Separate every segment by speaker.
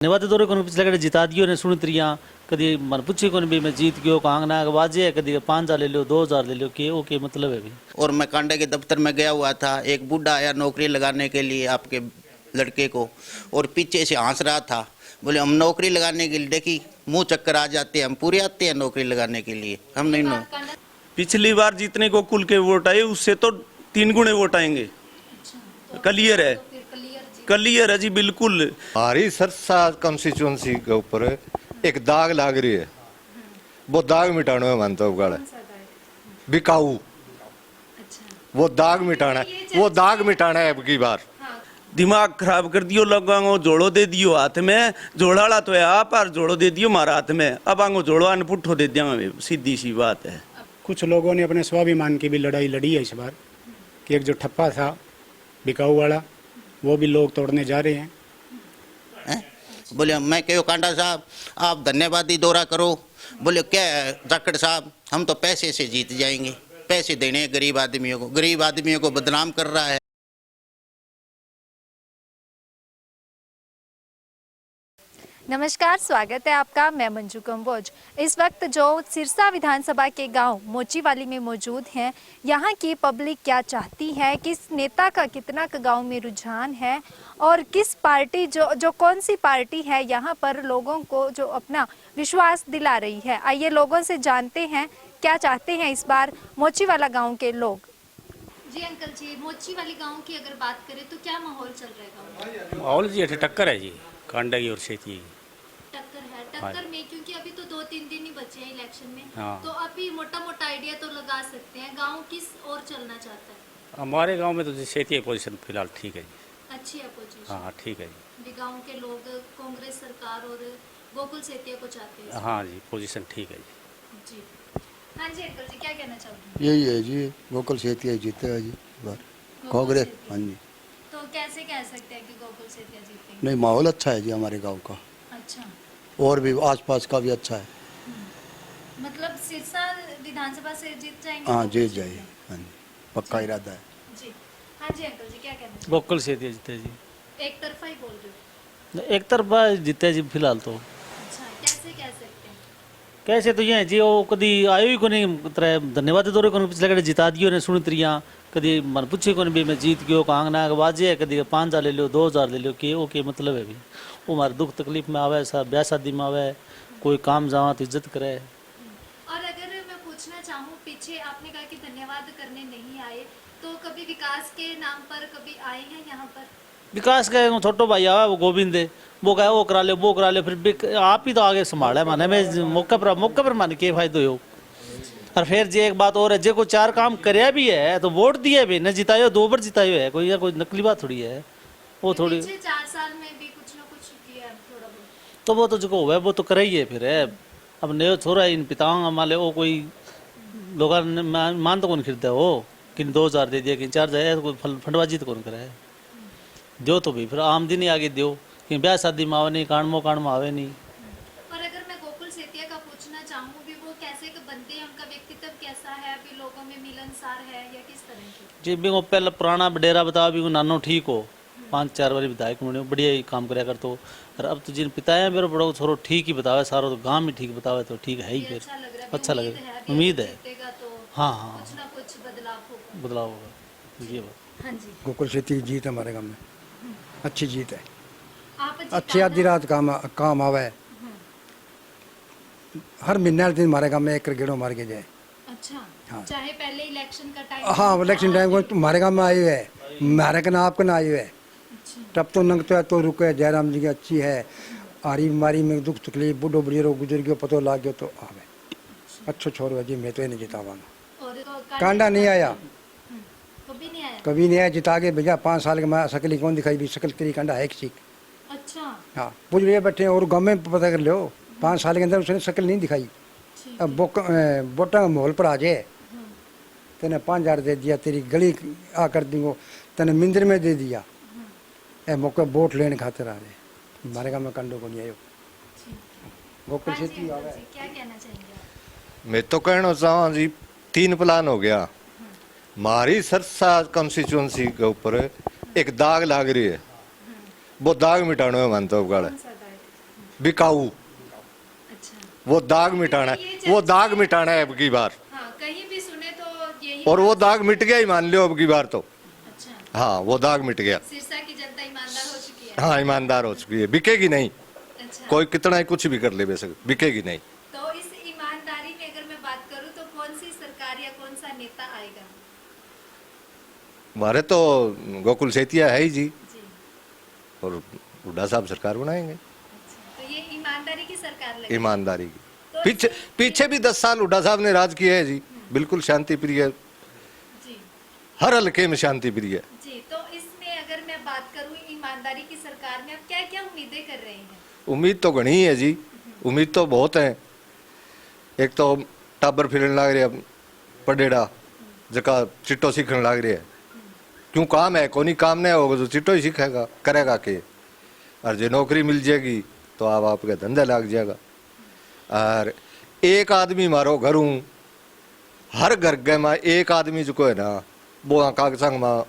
Speaker 1: धन्यवाद दौरे को पिछले कड़े जिता दियो ने सुनी तरिया कदी मन पूछे को भी मैं जीत गयो कांगना बाजे है कदी 5,000 ले लो 2,000 ले लो के ओके मतलब है भी।
Speaker 2: और मैं कांडे के दफ्तर में गया हुआ था, एक बूढ़ा आया नौकरी लगाने के लिए आपके लड़के को, और पीछे से हंस रहा था। बोले हम नौकरी लगाने के लिए, देखी मुंह चक्कर आ जाते हैं, हम पूरे आते हैं नौकरी लगाने के लिए, हम नहीं।
Speaker 3: पिछली बार जितने को कुल के वोट आए उससे तो 3 गुने वोट आएंगे। क्लियर है, क्लियर है जी बिल्कुल।
Speaker 4: हमारी सरसा कंस्टिट्यूंसी के ऊपर एक दाग लाग रही है, वो दाग मिटाना है मानता हूँ बिकाऊ। वो दाग मिटाना है, वो दाग मिटाना है अब की बार।
Speaker 3: दिमाग खराब कर दियो, लोगों जोड़ो दे दियो हाथ में, जोड़ाला तो है आप और जोड़ो दे दियो हमारा हाथ में, अब आंगो जोड़ो आने पुट्ठो दे दिया, सीधी सी बात है।
Speaker 5: कुछ लोगों ने अपने स्वाभिमान की भी लड़ाई लड़ी है इस बार कि एक जो ठप्पा था बिकाऊ वाला वो भी लोग तोड़ने जा रहे हैं।
Speaker 2: बोले मैं कहो कांडा साहब आप धन्यवादी दौरा करो। बोले क्या है जाखड़ साहब, हम तो पैसे से जीत जाएंगे, पैसे देने गरीब आदमियों को बदनाम कर रहा है।
Speaker 6: नमस्कार, स्वागत है आपका। मैं मंजू कंबोज। इस वक्त जो सिरसा विधानसभा के गांव मोचीवाली में मौजूद हैं, यहाँ की पब्लिक क्या चाहती है, किस नेता का कितना का गांव में रुझान है और किस पार्टी जो कौन सी पार्टी है यहाँ पर लोगों को जो अपना विश्वास दिला रही है। आइए लोगों से जानते हैं क्या चाहते हैं इस बार मोचीवाला गाँव के लोग।
Speaker 7: जी अंकल जी, मोचीवाली गाँव की अगर बात करें तो क्या माहौल चल रहा है?
Speaker 8: माहौल जी टक्कर है जी, कांडा की और सेती की
Speaker 7: टक्कर में, क्योंकि अभी तो 2-3 दिन ही बचे हैं इलेक्शन में।
Speaker 8: हाँ।
Speaker 7: तो अभी मोटा मोटा आइडिया तो लगा सकते हैं, गांव किस ओर चलना चाहता है?
Speaker 8: हमारे गांव में तो सेती की पोजीशन फिलहाल ठीक है जी।
Speaker 7: अच्छी है पोजीशन।
Speaker 8: हाँ ठीक है जी।
Speaker 7: गांव के लोग कांग्रेस सरकार और गोकुल सेतिया को चाहते हैं।
Speaker 8: हाँ जी, पोजीशन ठीक है जी।
Speaker 7: जी हाँ जी अंकल जी, क्या कहना चाहोगे?
Speaker 9: यही है जी, गोकुल सेतिया जीते है जी कांग्रेस। हाँ जी।
Speaker 7: तो कैसे कह सकते हैं कि गोकुल सेतिया जीतेंगे?
Speaker 9: नहीं, माहौल अच्छा है जी हमारे गांव का।
Speaker 7: अच्छा,
Speaker 9: और भी आसपास का भी अच्छा है।
Speaker 7: मतलब सिरसा विधानसभा से जीत जाएंगे?
Speaker 9: हाँ जीत जाइए, हाँ जी, पक्का इरादा है
Speaker 7: जी। हाँ जी अंकल जी, क्या कहना चाहोगे?
Speaker 1: गोकुल से जीते जी।
Speaker 7: एक तरफा ही बोल रहे हो?
Speaker 1: एक तरफा जीते जी फिलहाल तो।
Speaker 7: अच्छा, कैसे कह सकते हैं?
Speaker 1: कैसे तो ये जी वो कदी आयो ही को नहीं तरह धन्यवाद दौरे को पिछले कड़े जिता दियो ने सुनी तरिया कदी मन पूछे को भी मैं जीत गयो कांगना बाजे है कदी 5,000 ले लो 2,000 ले लो के ओके मतलब है भी। वो हमारे दुख तकलीफ में आवे, ब्याह शादी में आवे, कोई काम जावा तो इज्जत करे।
Speaker 7: और अगर मैं पूछना चाहूँ, पीछे आपने कहा कि धन्यवाद करने नहीं आए, तो कभी विकास के नाम पर कभी आए हैं यहाँ पर?
Speaker 1: विकास का छोटो भाई आवा वो गोविंद है, वो कहे वो करा ले, फिर आप ही तो आगे संभाला माने में मौके पर माने के फायदो हो। और फिर जे एक बात और है, जे को 4 काम करया भी है तो वोट दिए भी न जितायो, 2 बार जितायो है, कोई नकली बात थोड़ी है वो थोड़ी।
Speaker 7: 4 साल में भी कुछ ना कुछ किया थोड़ा बहुत,
Speaker 1: तो वो तो जो है वो तो करे ही है। फिर है अब नयो छोरा इन पिताओं हमारे वो कोई लोग मान तो कौन खरीदा हो कि 2,000 दे दिया कि 4 जाए तो फंडबाजी तो कौन करे दो तो भी फिर आमदनी आगे दो कि ब्याह शादी में आवे नहीं, कांड में आवे नहीं।
Speaker 7: और अगर मैं गोकुल सेतिया का पूछना चाहूँ भी, वो कैसे के बनते हैं, उनका व्यक्तित्व कैसा है, अभी लोगों में मिलनसार है या किस तरह की?
Speaker 1: जी भी वो पहले पुराना डेरा बताओ भी नानो ठीक हो, 5-4 बार विधायक में बढ़िया ही काम कराया कर तो। और अब तो जिन पिताया मेरे बड़ो छोरो ठीक ही बतावे, सारा तो गाँव ही ठीक बतावे तो ठीक है ही। फिर अच्छा लग रहा है, उम्मीद है। हाँ हाँ,
Speaker 7: कुछ ना कुछ
Speaker 1: बदलाव होगा ये बात।
Speaker 7: हाँ जी,
Speaker 5: गोकुल सेती की जीत हमारे गाँव में अच्छी जीत है।
Speaker 7: आप
Speaker 5: अच्छी आधी रात काम आवे, हर महीने दिन हमारे गाँव में 1 गेड़ो मार के जाए।
Speaker 7: अच्छा,
Speaker 5: हाँ।
Speaker 7: चाहे पहले इलेक्शन का टाइम,
Speaker 5: हाँ इलेक्शन टाइम को हमारे गाँव में आए हुए है, हमारे का ना आपका ना आए हुए है। तब तो नंग तो रुके, जयराम जी की अच्छी है, आरी बीमारी में दुख तकलीफ बूढ़ो बुढ़ियो गुजर गयो पतो लाग गयो तो आवे। अच्छो छोरो है जी, मैं तो नहीं जितावांगा। कांडा नहीं आया, कभी नहीं आया जिता के भैया। 5 साल के मैं शकल ही कौन दिखाई भी, शकल तेरी कांडा है एक चीज।
Speaker 7: अच्छा,
Speaker 5: हाँ पूछ लिए बैठे और गाँव में पता कर लो, 5 साल के अंदर उसने शकल नहीं दिखाई। अब वोटा माहौल पर आ जाए, तेने 5,000 दे दिया, तेरी गली आ कर दूंगो, तेने मिंदर में दे दिया, ए मौके वोट लेने खातिर आ रहे। हमारे गाँव में कंडो को नहीं आयो। गोकुल सेती
Speaker 7: क्या कहना चाहेंगे?
Speaker 4: मैं तो कहना चाहूँ जी 3 प्लान हो गया। हमारी सरसा कंस्टिट्यूंसी के ऊपर एक दाग लाग रही है, वो दाग मिटाना है मानता हूँ। बिकाऊ।
Speaker 7: अच्छा।
Speaker 4: वो दाग मिटाना है, वो दाग मिटाना है अब की बार।
Speaker 7: हाँ, कहीं भी सुने तो यही।
Speaker 4: और वो दाग मिट गया ही मान लो अब की बार तो।
Speaker 7: अच्छा।
Speaker 4: हाँ, वो दाग मिट गया।
Speaker 7: सिरसा की जनता ईमानदार हो चुकी है।
Speaker 4: हाँ, ईमानदार हो चुकी है, बिकेगी नहीं।
Speaker 7: अच्छा।
Speaker 4: कोई कितना ही कुछ भी कर ले बेशक, बिकेगी नहीं।
Speaker 7: तो इस ईमानदारी में अगर मैं बात करूं तो कौन सी सरकार या कौन सा नेता आएगा?
Speaker 4: हमारे तो गोकुल सेतिया है ही जी,
Speaker 7: जी।
Speaker 4: और हुड्डा साहब सरकार बनाएंगे
Speaker 7: अच्छा, तो ये ईमानदारी की सरकार लगी।
Speaker 4: ईमानदारी की।
Speaker 7: तो
Speaker 4: पीछे पीछे भी 10 साल हुड्डा साहब ने राज किया है जी, बिल्कुल शांति प्रिय,
Speaker 7: जी।
Speaker 4: हर हल्के में शांति प्रिय।
Speaker 7: जी, तो इसमें अगर मैं बात करूं ईमानदारी की सरकार में आप क्या क्या उम्मीदें कर रहे हैं?
Speaker 4: उम्मीद तो घनी है जी, उम्मीद तो बहुत है। एक तो टाबर फिरन लग रहे पडेड़ा जका चिट्टो सीखने लग रहे है, क्यों काम है कोनी, काम नहीं होगा तो चिट्टो ही सीखेगा करेगा के, और जो नौकरी मिल जाएगी तो आप आपका धंधा लग जाएगा। और एक आदमी मारो घरों, हर घर गए में एक आदमी जो है ना वो कागजांग में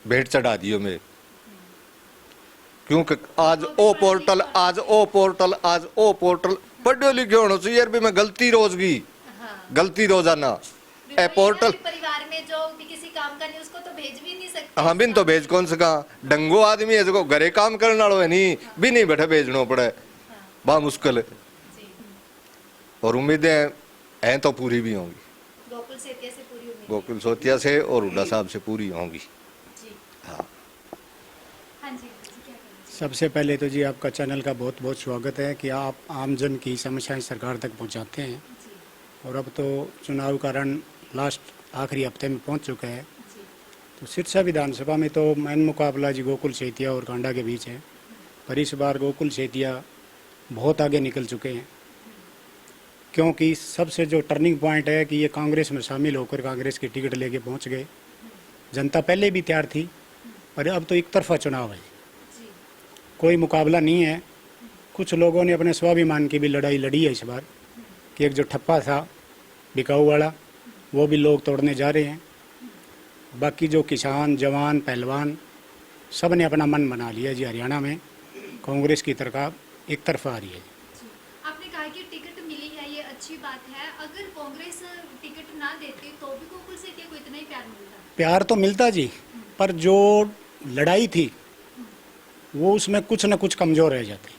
Speaker 4: भेंट चढ़ा दियो में, क्योंकि आज ओ पोर्टल, आज ओ पोर्टल, आज ओ पोर्टल, पढ़ो लिखे होना चाहिए यार भी मैं गलती रोजगी, गलती रोजाना ए पोर्टल।
Speaker 7: परिवार में जो भी किसी काम का नहीं उसको तो भेज भी नहीं सकते।
Speaker 4: हाँ, बिन तो भेज कौन सका, डंगो आदमी है जो घरे काम करने वालों है नहीं, भी नहीं बैठे भेजनो पड़े, बा मुश्किल है। और उम्मीदें हैं तो पूरी भी होंगी,
Speaker 7: गोकुल सेतिया से पूरी उम्मीद।
Speaker 4: गोकुल सोतिया से और हुड्डा साहब से पूरी होंगी।
Speaker 7: जी।
Speaker 4: हाँ।
Speaker 7: हाँ जी, क्या करें?
Speaker 10: सबसे पहले तो जी आपका चैनल का बहुत बहुत स्वागत है कि आप आमजन की समस्याएं सरकार तक पहुंचाते हैं। और अब तो चुनाव का रण लास्ट आखिरी हफ्ते में पहुंच चुका है, तो सिरसा विधानसभा में तो मेन मुकाबला जी गोकुल सेतिया और कांडा के बीच है, पर इस बार गोकुल सेतिया बहुत आगे निकल चुके हैं, क्योंकि सबसे जो टर्निंग पॉइंट है कि ये कांग्रेस में शामिल होकर कांग्रेस की टिकट लेके पहुंच गए। जनता पहले भी तैयार थी, पर अब तो एक तरफा चुनाव है, कोई मुकाबला नहीं है। कुछ लोगों ने अपने स्वाभिमान की भी लड़ाई लड़ी है इस बार, कि एक जो ठप्पा था बिकाऊ वाला वो भी लोग तोड़ने जा रहे हैं। बाकी जो किसान, जवान, पहलवान सब ने अपना मन बना लिया जी। हरियाणा में कांग्रेस की तरफ एक तरफा आ रही है।
Speaker 7: आपने कहा कि टिकट मिली है, ये अच्छी बात है। अगर कांग्रेस टिकट ना देती तो भी गोकुल सेतिया को इतना ही प्यार मिलता?
Speaker 10: प्यार तो मिलता जी, पर जो लड़ाई थी वो उसमें कुछ न कुछ कमज़ोर रह जाते,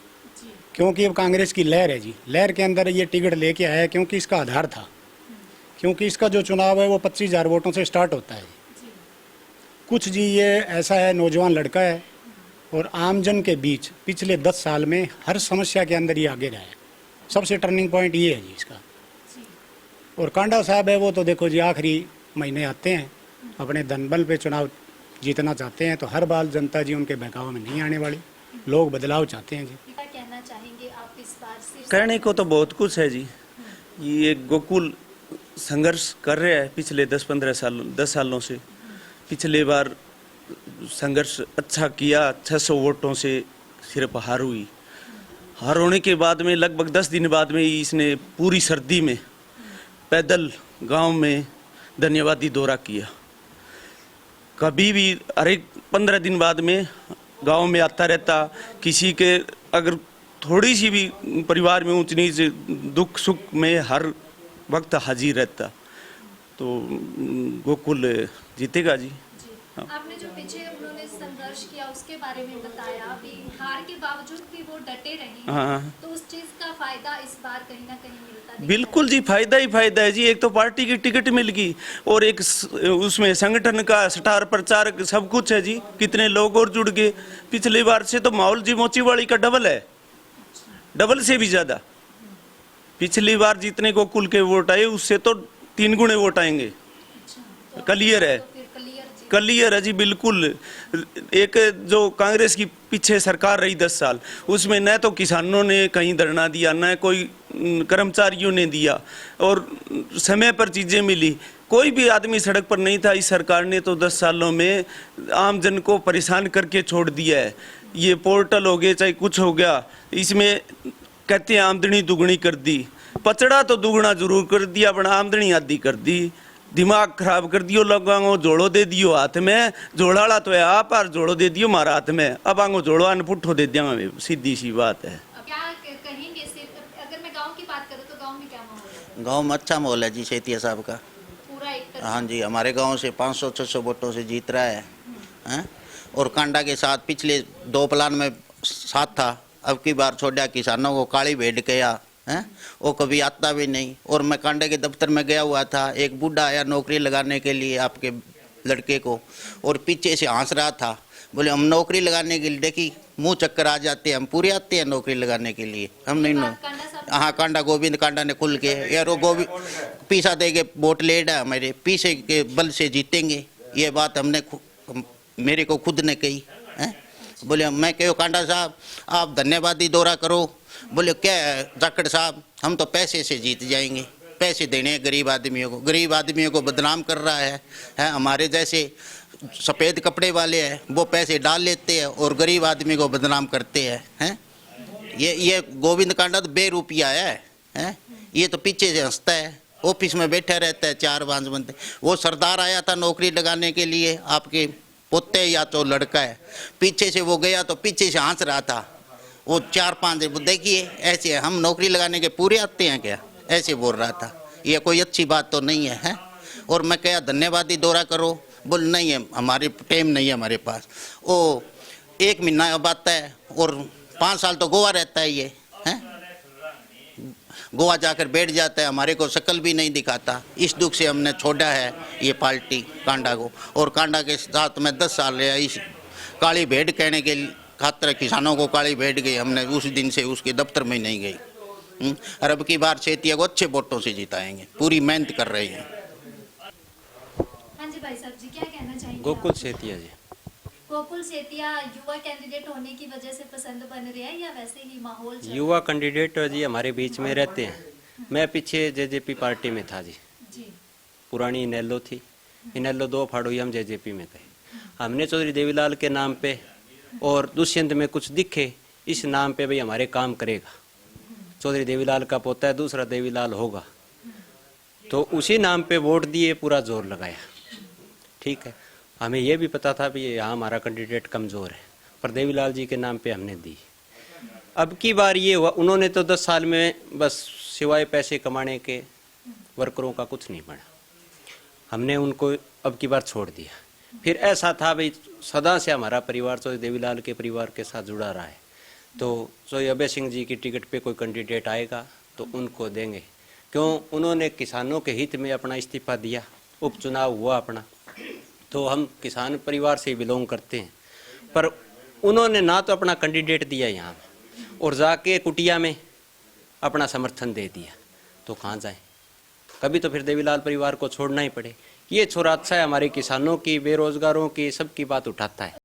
Speaker 10: क्योंकि अब कांग्रेस की लहर है जी। लहर के अंदर ये टिकट लेके आया क्योंकि इसका आधार था, क्योंकि इसका जो चुनाव है वो 25,000 वोटों से स्टार्ट होता है। कुछ जी ये ऐसा है, नौजवान लड़का है और आमजन के बीच पिछले 10 साल में हर समस्या के अंदर ये आगे रहा है। सबसे टर्निंग पॉइंट ये है जी इसका। और कांडा साहब है वो तो देखो जी आखिरी महीने आते हैं, अपने धनबल पे चुनाव जीतना चाहते हैं, तो हर बार जनता जी उनके बहकाव में नहीं आने वाली, लोग बदलाव चाहते हैं जी।
Speaker 7: क्या कहना चाहेंगे आप इस बार?
Speaker 3: कहने को तो बहुत कुछ है जी। ये गोकुल संघर्ष कर रहे हैं पिछले 10 सालों से। पिछले बार संघर्ष अच्छा किया, 600 वोटों से सिर्फ हार हुई। हार होने के बाद में लगभग 10 दिन बाद में इसने पूरी सर्दी में पैदल गांव में धन्यवादी दौरा किया। कभी भी हर एक 15 दिन बाद में गांव में आता रहता। किसी के अगर थोड़ी सी भी परिवार में ऊंच नीच, दुख सुख में हर वक्त हाजिर रहता। तो गोकुल जीतेगा जी।
Speaker 7: आपने जो पीछे उन्होंने संघर्ष किया उसके बारे में बताया, भी हार के बावजूद भी वो डटे रहे।
Speaker 3: हाँ,
Speaker 7: तो उस चीज का फायदा इस बार कहीं ना कहीं मिलता?
Speaker 3: बिल्कुल जी, फायदा ही फायदा है जी। एक तो पार्टी की टिकट मिल गई और एक उसमें संगठन का स्टार प्रचारक सब कुछ है जी। कितने लोग और जुड़ गए। पिछली बार से तो माहौल जी मोचीवाड़ी का डबल है, डबल से भी ज्यादा। पिछली बार जितने गोकुल के वोट आए उससे तो 3 गुने वोट आएंगे। क्लियर है, क्लियर है जी, बिल्कुल। एक जो कांग्रेस की पीछे सरकार रही 10 साल, उसमें न तो किसानों ने कहीं धरना दिया, न कोई कर्मचारियों ने दिया, और समय पर चीज़ें मिली। कोई भी आदमी सड़क पर नहीं था। इस सरकार ने तो 10 सालों में आम जन को परेशान करके छोड़ दिया है। ये पोर्टल हो गए चाहे कुछ हो गया, इसमें कहते हैं आमदनी दुगनी कर दी। पचड़ा तो दुगना जरूर कर दिया, पर आमदनी आधी कर दी। दिमाग खराब कर दियो लोगों को। जोड़ो दे दियो हाथ में, जोड़ाला तो है आप, और जोड़ो दे दियो मारा हाथ में। अब आंगो जोड़ो अन पुट्ठो दे दिया, सीधी सी बात है।
Speaker 7: अब बात करो तो गांव में क्या माहौल है?
Speaker 2: गांव में अच्छा माहौल है जी सेतिया साहब का।
Speaker 7: पूरा एक तरफ
Speaker 2: हाँ जी, हमारे गांव से 500-600 वोटों से जीत रहा है हैं? और कांडा के साथ पिछले 2 प्लान में साथ था, अब की बार छोड़ा किसानों को काली भेड़ गया हैं, वो कभी आता भी नहीं। और मैं कांडे के दफ्तर में गया हुआ था, एक बूढ़ा आया नौकरी लगाने के लिए आपके लड़के को, और पीछे से हंस रहा था, बोले हम नौकरी लगाने के लिए, देखी मुंह चक्कर आ जाते हैं, हम पूरे आते हैं नौकरी लगाने के लिए, हम नहीं नो। हाँ, कांडा गोविंद कांडा ने खुल के यार वो गोविंद पीसा देके वोट ले डा मेरे पीछे के बल से जीतेंगे, ये बात हमने मेरे को खुद ने कही हैं। बोले मैं कहो कांडा साहब आप धन्यवादी दौरा करो। बोले क्या जाखड़ साहब हम तो पैसे से जीत जाएंगे, पैसे देने हैं गरीब आदमियों को बदनाम कर रहा है हमारे जैसे सफ़ेद कपड़े वाले हैं वो पैसे डाल लेते हैं और गरीब आदमी को बदनाम करते हैं। ये गोविंद कांडा तो बेरुपया है, ये तो पीछे से हंसता है, ऑफिस में बैठा रहता है 4-5 बंदे। वो सरदार आया था नौकरी लगाने के लिए, आपके पोते या तो लड़का है, पीछे से वो गया तो पीछे से हंस रहा था, वो 4-5 देखिए ऐसे हम नौकरी लगाने के पूरे आते हैं क्या, ऐसे बोल रहा था। ये कोई अच्छी बात तो नहीं है। और मैं क्या धन्यवादी दौरा करो, बोल नहीं है हमारे टाइम नहीं है हमारे पास। वो 1 महीना अब आता है और 5 साल तो गोवा रहता है ये हैं, गोवा जाकर बैठ जाता है, हमारे को शक्ल भी नहीं दिखाता। इस दुख से हमने छोड़ा है ये पार्टी कांडा को, और कांडा के साथ मैं 10 साल रहा। इस काली भेड़ कहने के खातिर किसानों को काली भेड़ गई, हमने उस दिन से उसके दफ्तर में नहीं गई। और अब की बार सेतिया को अच्छे वोटों से जिताएंगे, पूरी मेहनत कर रहे हैं।
Speaker 7: हाँ जी भाई साहब जी, क्या कहना चाहेंगे?
Speaker 8: गोकुल सेतिया जी।
Speaker 7: गोकुल सेतिया युवा कैंडिडेट होने की वजह से पसंद बन रहे हैं या वैसे ही माहौल चल
Speaker 8: युवा कैंडिडेट जी हमारे बीच में रहते हैं। मैं पीछे जेजेपी पार्टी में था जी, पुरानी इनेलो थी, इनेलो 2 फाड़ हुई, हम जेजेपी में गए। हमने चौधरी देवीलाल के नाम पे और दुष्यंत में कुछ दिखे इस नाम पे भाई हमारे काम करेगा, चौधरी देवीलाल का पोता है, दूसरा देवीलाल होगा, तो उसी नाम पे वोट दिए, पूरा जोर लगाया। ठीक है, हमें ये भी पता था भी यहाँ हमारा कैंडिडेट कमज़ोर है, पर देवीलाल जी के नाम पे हमने दी। अब की बार ये हुआ, उन्होंने तो 10 साल में बस सिवाय पैसे कमाने के वर्करों का कुछ नहीं बना, हमने उनको अब की बार छोड़ दिया। फिर ऐसा था भाई सदा से हमारा परिवार चौधरी देवीलाल के परिवार के साथ जुड़ा रहा है, तो चौधरी अभय सिंह जी की टिकट पे कोई कैंडिडेट आएगा तो उनको देंगे। क्यों, उन्होंने किसानों के हित में अपना इस्तीफा दिया, उपचुनाव हुआ अपना, तो हम किसान परिवार से बिलोंग करते हैं, पर उन्होंने ना तो अपना कैंडिडेट दिया यहाँ और जाके कुटिया में अपना समर्थन दे दिया, तो कहाँ जाए। कभी तो फिर देवीलाल परिवार को छोड़ना ही पड़े। ये छोरा अच्छा है, हमारे किसानों की, बेरोजगारों की, सबकी बात उठाता है।